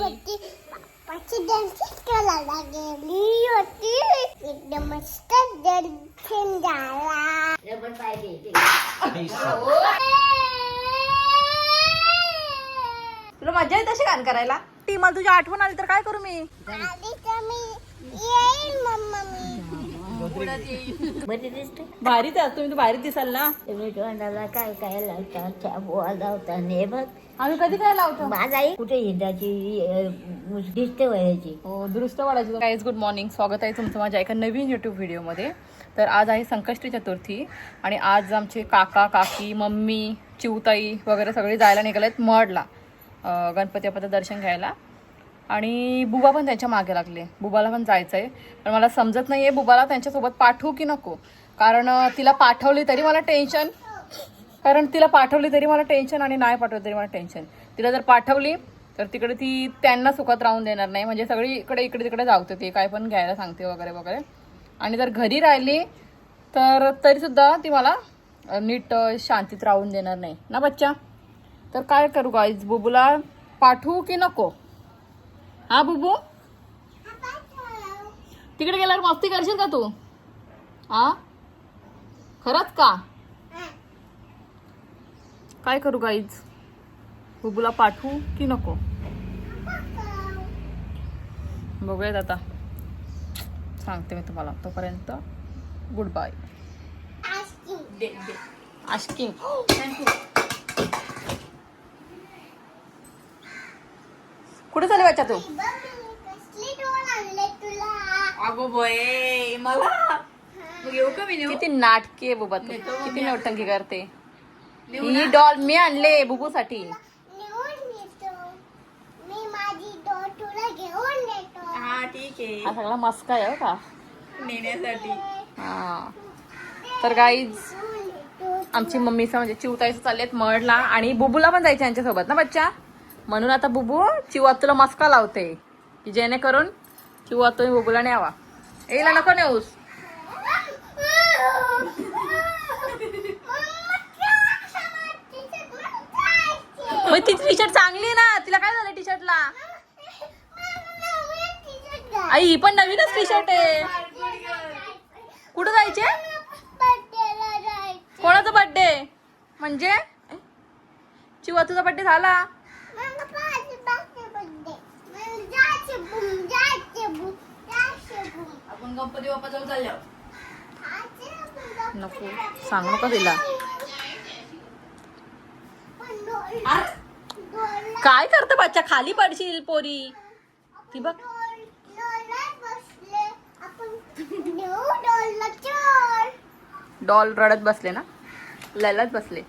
एकदम मस्त दर्शन झाला. तुला मजा येत अशी गाणं करायला? ती मला तुझी आठवण आली तर काय करू मी? येईल मम्मा भारीच आहे, तुम्ही तर भारीच दिसाल ना. तुम्ही तोंडाला काय काय लावता? चाबुआ लावता ने बघ. आम्ही कधी काय लावतो? माझ आई कुठे हिंडाची दिसते वयाची. हो, दुरुस्त वाढायचं. गाईज गुड मॉर्निंग, स्वागत आहे तुमचं माझ्या एका नवीन यूट्यूब व्हिडिओमध्ये. तर आज आहे संकष्टी चतुर्थी आणि आज आमचे काका काकी मम्मी चिवताई वगैरे सगळे जायला निघालेत मडला गणपती बाप्पाचं दर्शन घ्यायला. आणि बुबा पण त्यांच्या मागे लागले. बुबाला पण जायचं आहे, पण मला समजत नाही आहे बुबाला त्यांच्यासोबत पाठवू की नको. कारण तिला पाठवली तरी मला टेन्शन आणि नाही पाठवली तरी मला टेन्शन. तिला जर पाठवली तर तिकडे ती त्यांना सुखात राहून देणार नाही, म्हणजे सगळी इकडे तिकडे जावते, ते काय पण घ्यायला सांगते वगैरे वगैरे. आणि जर घरी राहिली तर तरीसुद्धा ती मला नीट शांतीत राहून देणार नाही ना बच्चा. तर काय करू गाईज, बुबूला पाठवू की नको? हा बुबू, तिकडे गेल्यावर मस्ती करशील का तू? हा खरंच का? काय करू गाईज, बुबूला पाठवू की नको? बघूयात आता, सांगते मी तुम्हाला. तोपर्यंत गुड बाय. आस्किंग कुठे चालली बच्चा तू? अगो बोय, मला येऊ का मी? किती नाटकी आहे बुबा तू, किती नौटंकी करते. ही डॉल मी आणले बुबूसाठी. हा ठीक आहे, हा सगळा मस्का आहे का नेण्यासाठी. हा. तर गाईज आमची मम्मीचं म्हणजे चिवताईचं चाललेत मळला आणि बुबूला पण जायचं यांच्यासोबत ना बच्चा. म्हणून आता बुबू चिवा तुला मस्का लावते की जेणेकरून चिवा तुम्ही बुबूला न्यावा. येला नको नेऊस. मग ती टी शर्ट चांगली आहे ना, तिला काय झालं टी शर्टला? आई ही पण नवीनच टी शर्ट आहे. कुठं जायचे? कोणाचा बर्थडे? म्हणजे चिवा तुझा बर्थडे झाला? आपण गणपती बाप्पा जाऊ चाललो. नको सांगू नका तिला. काय करते बच्चा, खाली पडशील पोरी. ती बघ डॉल रडत बसले ना, ललत बसले.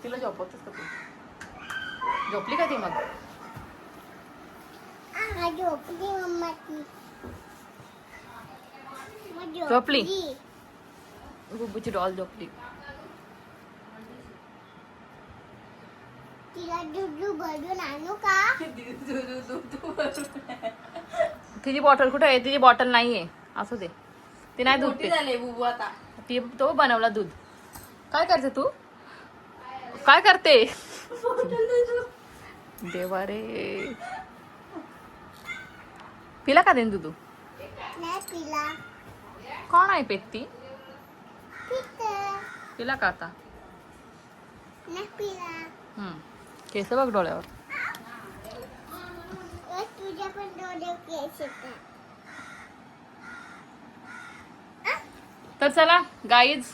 तिला झोपवतच का तू? झोपली का ती मग? झोपली? बुबूची डॉल झोपली. तिला दूध भरून आणू का? तिची बॉटल कुठे आहे? तिची बॉटल नाहीये. असू दे, ती नाही दूध पित. बुबू आता ती तो बनवला दूध. काय करते तू? काय करते? देवा रे, पिला का देन दूध? नाही पिला. कोण आहे पेत्ती? पिला का आता? नाही पिला. केस बघ डोळ्यावर. तुझ्या पण डोळे केस येतात. तर चला गाईज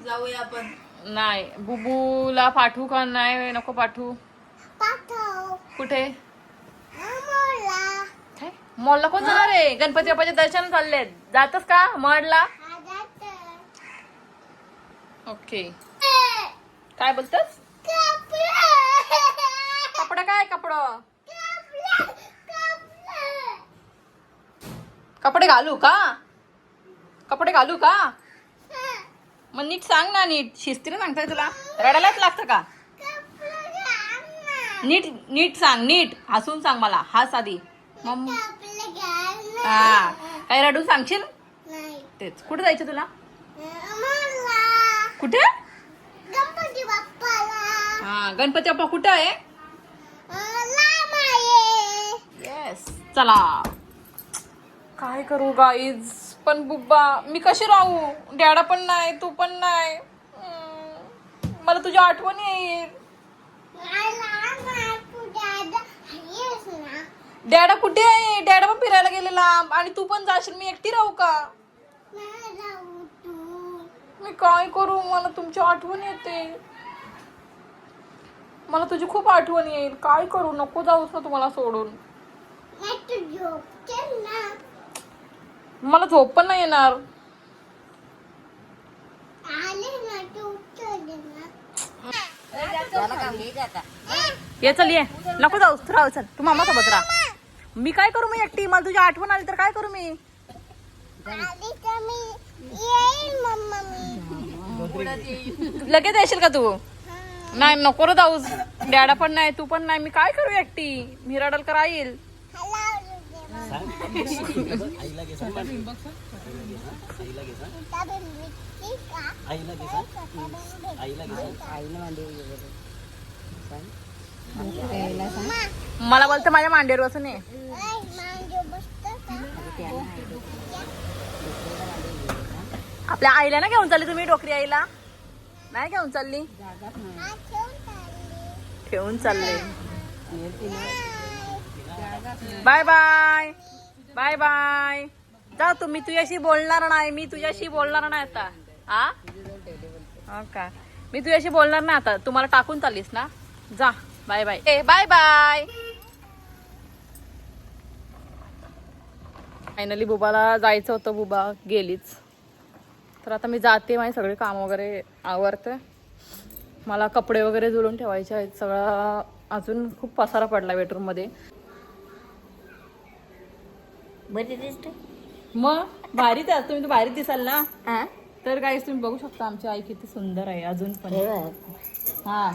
जाऊया आपण. नाही, बुबूला पाठवू का नाही? नको पाठवू. पाठव. कुठे? मॉलला. काय मॉलला कोण जाणार आहे? गणपती बाप्पाचे दर्शन चाललेत. जातस का मॉलला? ओके. काय बोलतस? कपडा काय? कपडे घालू का? कपडे घालू का? मग नीट सांग ना, नीट शिस्तीने सांगताय तुला. रडायलाच लागतं का? नीट सांग, नीट हसून सांग मला. हास आधी. हा काय रडू सांगशील तेच. कुठे जायचं तुला? कुठे? गणपती बाप्पाला. हा गणपती बाप्पा कुठे आहे? लांब आहे. येस चला. काय करू गाईज पण बुब्बा मी कशी राहू? डॅडा पण नाही तू पण नाही. मला तुझी आठवण येईल. डॅडा कुठे आहे? डॅडा पण फिरायला गेले लांब आणि तू पण जाशील. मी एकटी राहू का? मी काय करू? मला तुमची आठवण येते. मला तुझी खूप आठवण येईल. काय करू? नको जाऊस ना तुम्हाला सोडून. मला झोप पण नाही येणार. ये चल ये. नको जाऊस तू राहू चल. तू मामा सोबत राहा. मी काय करू? मी एकटी. मला तुझी आठवण आली तर काय करू मी? लगेच येशील का तू? नाही नको रे जाऊस. डॅडा पण नाही तू पण नाही. मी काय करू एकटी? मी रडल का राहील? मला बोलतं माझ्या मांडीवर बसून ये. आपल्या आईला ना घेऊन चालली तुम्ही? डोकरी आईला नाही घेऊन चालली? ठेवून चालले. Bye bye bye bye. जा तुम्ही. तुझ्याशी बोलणार नाही. मी तुझ्याशी बोलणार नाही आता. हा हो का? मी तुझ्याशी बोलणार नाही आता. तुम्हाला टाकून चाललीस ना? जा बाय बाय. ए बाय बाय. फायनली बुबाला जायचं होतं. बुबा गेलीच. तर आता मी जाते. माझे सगळे काम वगैरे आवरते. मला कपडे वगैरे जुळून ठेवायचे आहेत. सगळा अजून खूप पसारा पडला बेडरूम मध्ये. बरी दिसते मग भारीच आहे. तुम्ही तर भारीच दिसाल ना. तर गाईस तुम्ही बघू शकता आमची आई किती सुंदर आहे अजून पण. हा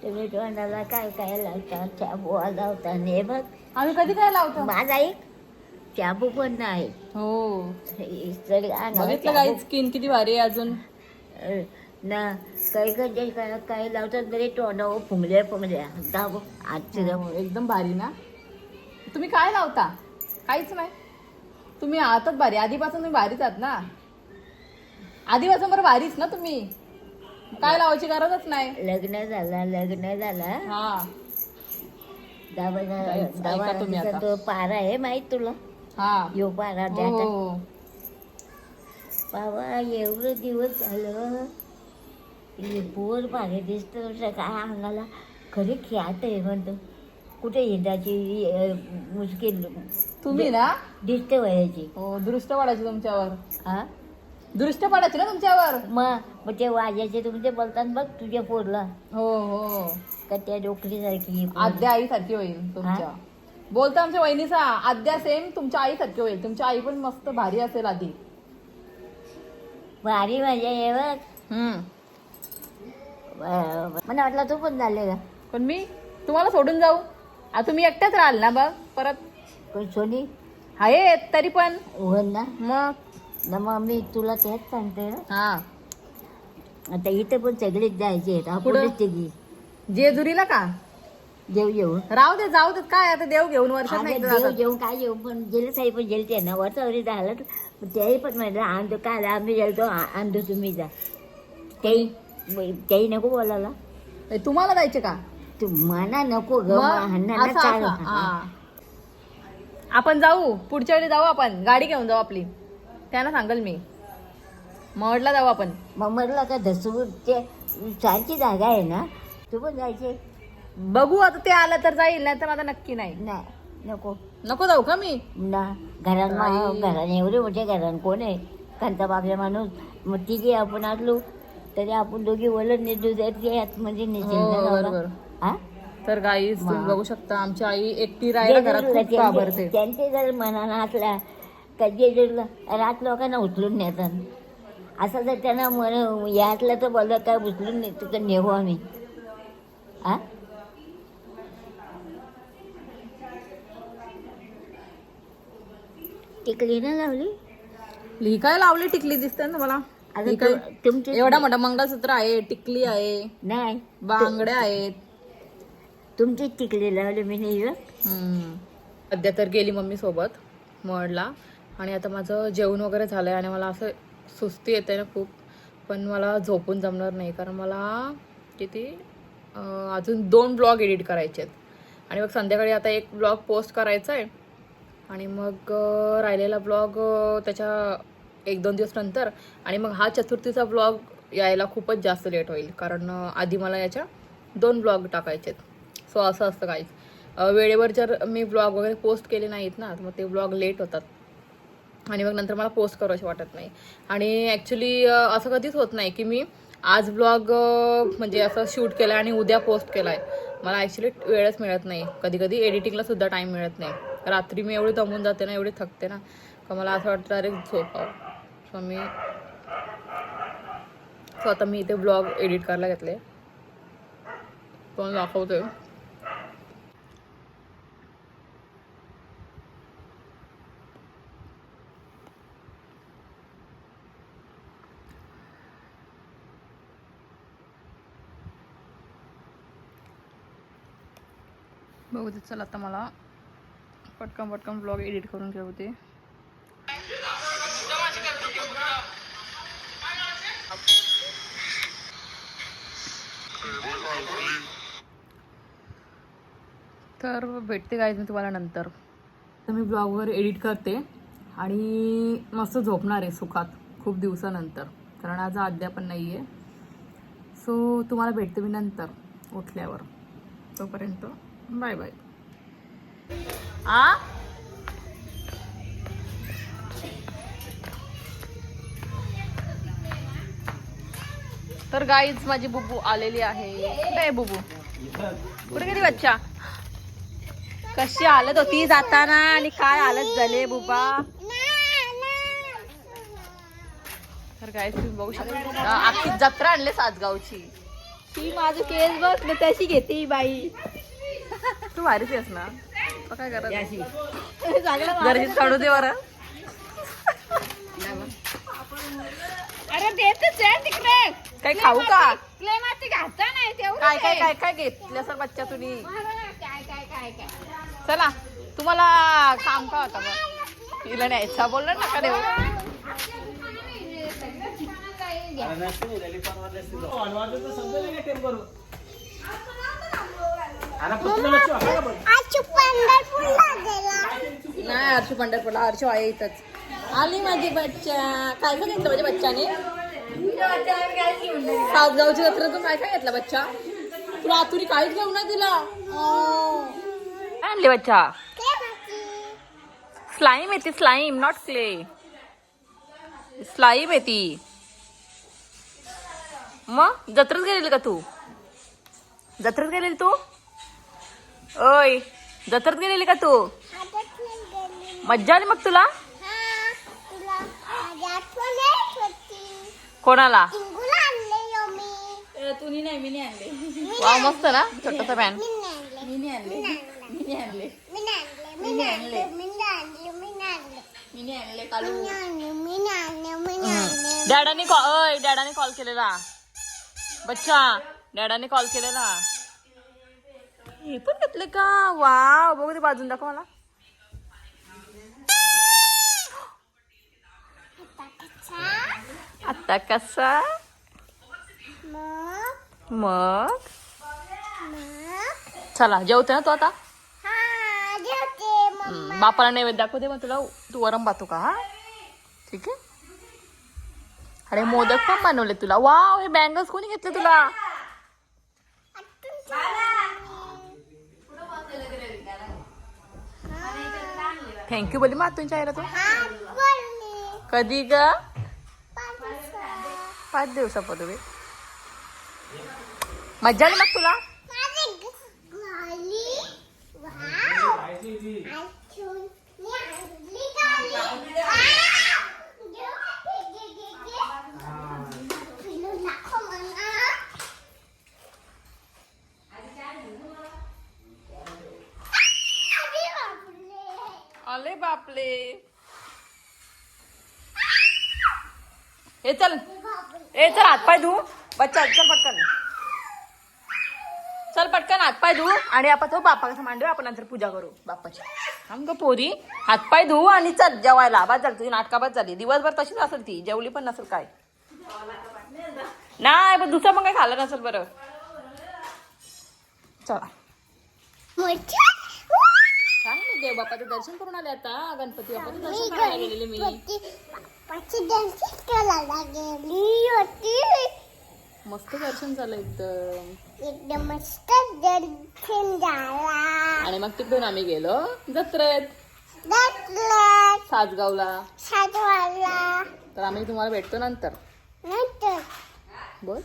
तुम्ही तोंडाला काय काय लावता? चाबू लावता. हे बघ आम्ही कधी काय लावतो? माझा एक चाबू पण नाही. हो बघितलं बघितलं गाईस स्किन किती भारी आहे अजून ना. काही काही काही लावतात तरी तोंडावर फुंगल्या फुंगल्या दाब आजचं हो, एकदम भारी ना. तुम्ही काय लावता? काहीच नाही. तुम्ही आहातच भारी. आधीपासून तुम्ही भारीच आहात ना. आधीपासून बरं भारीच ना तुम्ही. काय लावायची गरजच नाही. लग्न झाला हा तुम्ही आता. तो पारा आहे माहित तुला? हा यो पारा द्या हो. बाबा एवढं दिवस झालं. पोर भारी दिसतं. काय अंगाला खरी ख्यात आहे म्हणतो. कुठे हिंडाची मुश्किल तुम्ही ना दिसते वयाची. हो दृष्ट पडायची तुमच्यावर. हा दृष्ट पडायची ना तुमच्यावर. मग ते वाजाचे तुमचे बोलतात बघ तुझ्या पोरला. हो हो का त्या डोकरी सारखी आद्या आई सारखी होईल तुमच्या. बोलता आमच्या वहिनीचा आद्या सेम तुमच्या आई सारखी होईल. तुमची आई पण मस्त भारी असेल आधी. भारी मजा आहे बघ. मला वाटलं तू पण झाले का? पण मी तुम्हाला सोडून जाऊ? आता तुम्ही एकट्याच राहाल ना बघ परत. कोण सोनी आहे तरी पण हो ना. मग मी तुला तेच सांगते ना. हा आता इथं पण सगळेच जायचे आहेत. आपण तिघी जेजुरीला का? देव येऊ राहू दे जाऊ देत. काय आता देव घेऊन वर्षात नाही देव जेवून काय येऊ. पण गेले साई पण गेलते ना वर्षावरी झालं. त्याही पण म्हणलं आणतो काय आम्ही गेलतो आणतो तुम्ही जा. त्याही नको बोलायला. तुम्हाला जायचे का? तू म्हणा नको ग. आपण जाऊ पुढच्या वेळी जाऊ. आपण गाडी घेऊन जाऊ आपली. त्यांना सांगल मी. मडला जाऊ आपण. मग म्हटलं का धसूर ते सारखी जागा आहे ना. तू पण जायचे. बघू आता ते आलं तर जाईल नाही तर आता नक्की नाही. नको नको जाऊ का मी ना. घरात एवढे मोठे घरान कोण आहे? कांता बागल्या माणूस. मग तिघे आपण असलो तरी आपण दोघी वलट नेतो म्हणजे बरोबर. तर गाईस तुम्ही बघू शकता आमची आई एकटी राहायला घरात खूप घाबरते. त्यांचे जर मनाला असला कधी रात लोकांना उचलून नेतात. असं जर त्यांना मन यातलं तर बोललं काय उचलून नेतो तर नेऊ आम्ही. टिकली ना लावली. ही काय लावली टिकली दिसते ना मला. आता ही काय तुमची एवढा मोठा मंगळसूत्र आहे, टिकली आहे, नाही, बांगड्या आहेत. तुमची टिकली लावली मी नाही ग. सध्या तर गेली मम्मी सोबत मळला आणि आता माझं जेवण वगैरे झालंय आणि मला असं सुस्ती येते ना खूप. पण मला झोपून जमणार नाही कारण मला किती अजून 2 ब्लॉग एडिट करायचे आहेत आणि मग संध्याकाळी आता एक ब्लॉग पोस्ट करायचा आहे आणि मग राहिलेला ब्लॉग त्याच्या 1-2 दिवस नंतर. आणि मग हा चतुर्थीचा ब्लॉग यायला खूपच जास्त लेट होईल कारण आधी मला याच्या 2 ब्लॉग टाकायचे आहेत. सो असं असतं काहीच. वेळेवर जर मी ब्लॉग वगैरे पोस्ट केले नाहीत ना मग ते ब्लॉग लेट होतात आणि मग नंतर मला पोस्ट करावंशी वाटत नाही. आणि ॲक्च्युली असं कधीच होत नाही की मी आज ब्लॉग म्हणजे असं शूट केलं आणि उद्या पोस्ट केला आहे. मला ॲक्च्युली वेळच मिळत नाही. कधी कधी एडिटिंगलासुद्धा टाईम मिळत नाही. रात्री मी एवढी दमून जाते ना, एवढी थकते ना का मला असं वाटतं अरे झोपावं. सो आता मी इथे ब्लॉग एडिट करायला घेतले. पण दाखवते. बघू दे. चल आता मला पटकन ब्लॉग एडिट करून ठेवते. तर भेटते गाईज मी तुम्हाला नंतर. तर मी ब्लॉगवर एडिट करते आणि मस्त झोपणार आहे सुखात खूप दिवसानंतर कारण आज आद्या पण नाही आहे. सो तुम्हाला भेटते मी नंतर उठल्यावर. तोपर्यंत बाय बाय. तर गाईज माझी बुबू आलेली आहे. कुठे आहे बुबू? कुठे गेली बच्चा? कशी हालत होती जाताना आणि काय हालत झाले बुबा. तर गाईज तुम्ही बघू शकता अख्खी जत्रा आणले सासगावची. ती माझं केस बघ ना तशी घेते बाई. तू भारीच आहेस ना. काय करत गरजेचं काढू दे बरं. अरे देतच आहे तिकडे. काय खाऊ का? माती घाता नाही तेवढं. काय काय काय काय घेतलं सर बच्चा तुम्ही? काय चला तुम्हाला काम का होता मग? हिला न्यायचा बोलला ना का देऊ. नाही अर्शू पंढरपूरला. अर्शू आहे इथंच. आली माझी बच्चा. काय काय घेतलं माझ्या बच्चाने? सासगावची जत्रेतून काय काय घेतलं बच्चा? तुला आतुरी काहीच घेऊ ना तिला. काय आणले बच्चा? स्लाईम येते. Slime not clay. स्लाईम येते. मग जत्रेत गेलेली का तू? जत्रेत गेलेली तू? ओय जत्रेत गेलेली का तू? मज्जा आली मग तुला? कोणाला? तुम्ही नाही मी नाही आणले. वाव मस्त ना छोटासा पॅन. मी नाही आणले. डॅडाने कॉल केलेला बच्चा. डॅडाने कॉल केलेला. हे पण घेतले का? वाव बघू दे बाजून दाखव मला. आता कसा? मग चला जेवते ना तू आता? बापाला नैवेद्य दाखव दे. मग तुला तू वरम पाहतो का? हा ठीक आहे. अरे मोदक पण बनवले तुला. वाव हे बँगल्स कोणी घेतले तुला? थँक्यू बोली मग तुमच्या आईला तू. कधी ग? 5 दिवसापूर्वी. मज्जा आली मग तुला? अरे बापले. हे चल हातपाय धू बच्चा, चल पटकन, चल पटकन हातपाय धू आणि आपण तो बाप्पाचा मांडू, आपण नंतर पूजा करू बाप्पाची. थांब ग पोरी, हातपाय धू आणि चल जेवायला. बाद झाली तुझी नाटकाबाद झाली, दिवसभर तशीच असेल ती, जेवली पण नसेल काय. नाही पण दुसरं पण काही खाल्लं नसेल. बरं चला सांग ना, देव बाप्पाचं दर्शन करून आले आता. गणपती बाप्पाचं दर्शन करायला गेलेले मी. मस्त दर्शन झालं एकदम मस्त दर्शन झाला. आणि मग तिकडून आम्ही गेलो जत्रेत सासगावला. तर आम्ही तुम्हाला भेटतो नंतर. बोल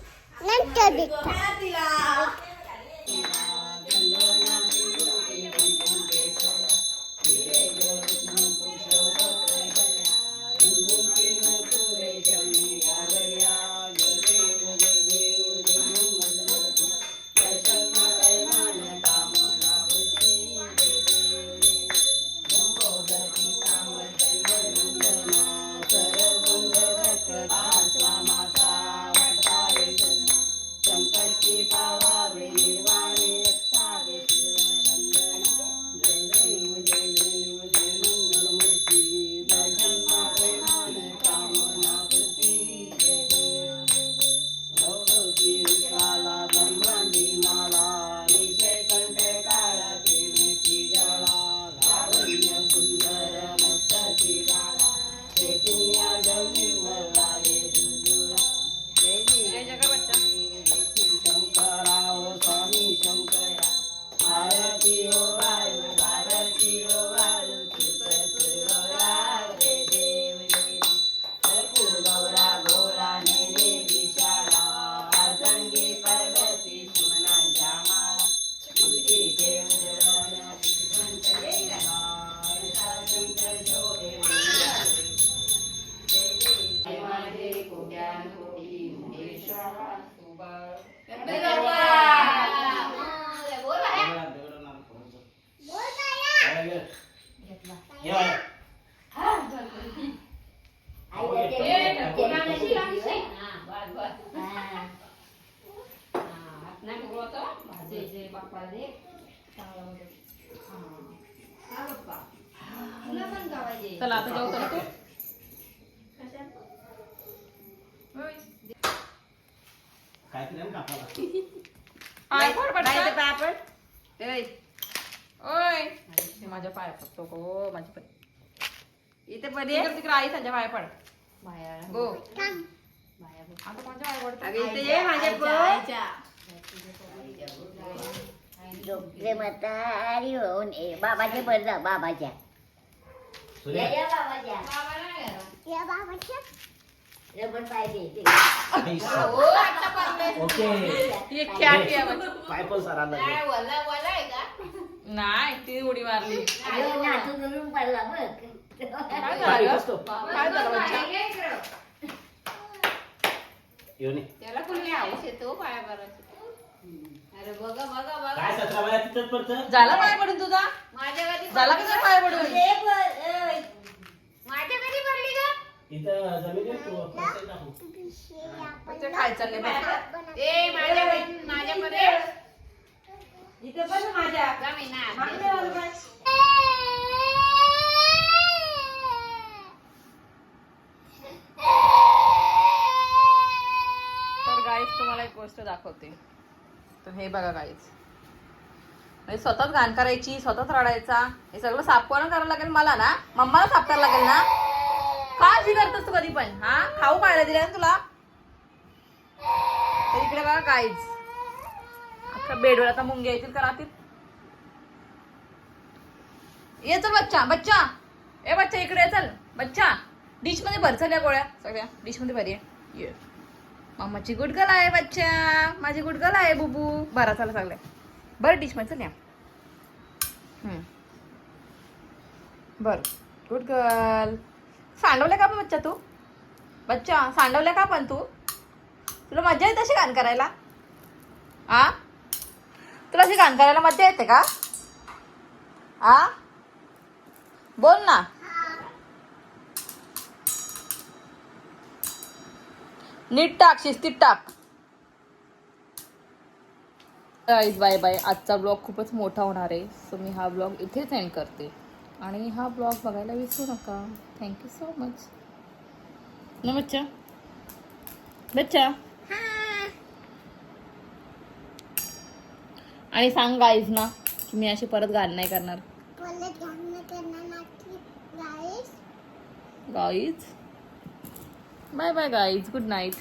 चला आता जाऊ. चला तू माझ्या पाया पडतो गो. माझी पण इथे पण तिकडे आई त्यांच्या पाया पड गो. आता कोणत्या पाया पडतो म्हातारी होऊन बाबाच्या बरं बाबाच्या रबर पाहिजे. नाही ती उडी मारली. नातू करून पडला बघ. काय झालं बच्चा? त्याला कोणी हाऊस येतो पाया भरायचं. अरे बघा बघा बघा काय 17 वेळा तिथंच पडतं. झाला पाय पडून तुझा? माझ्या कधी झाला का पाय पडून? माझ्या कधी भरली का? इथं जमिनीत पडतं टाकू. ते खायचं नाही बघ. ए माझ्यामध्ये इथे पण माझ्या जमीन तर गाईज तुम्हाला एक गोष्ट दाखवते. तर हे बघा गाईज, म्हणजे स्वतःच घाण करायची, स्वतःच रडायचा. हे सगळं साफ करून करायला लागेल मला ना, मम्माला साफ करायला लागेल ना. काळजी करतोस तू कधी पण. हा खाऊ खायला दिला ना तुला. तर इकडे बघा गाईज, अख्खा बेडवर आता मुंग्या येतील का राहतील. ये चल बच्चा, बच्चा ए बच्चा इकडे चल. बच्चा डिश मध्ये भर चल या गोळ्या सगळ्या डिश मध्ये भर. ये मामाची गुडगल आहे बच्चा, माझी गुडगल आहे बुबू. बरा चला सगळ्या बरं डिश मध्ये चल या. बर गुड गर्ल. सांडवल्या का पण बच्चा तू? बच्चा सांडवल्या का पण तू? तुला मजा येते अशी घाण करायला? आ तुला अशी घाण करायला मजा येते का? आ बोल ना. नीट टाक, शिस्तीत टाक. Guys bye bye. आजचा ब्लॉग खूपच मोठा होणार आहे, सो मी हा ब्लॉग इथेच एंड करते. आणि हा ब्लॉग बघायला विसरू नका. Thank you so much. ना बच्चा बच्चा. आणि सांग गाईज ना की मी अशी परत घाण नाही करणार. Guys bye bye guys. Good night.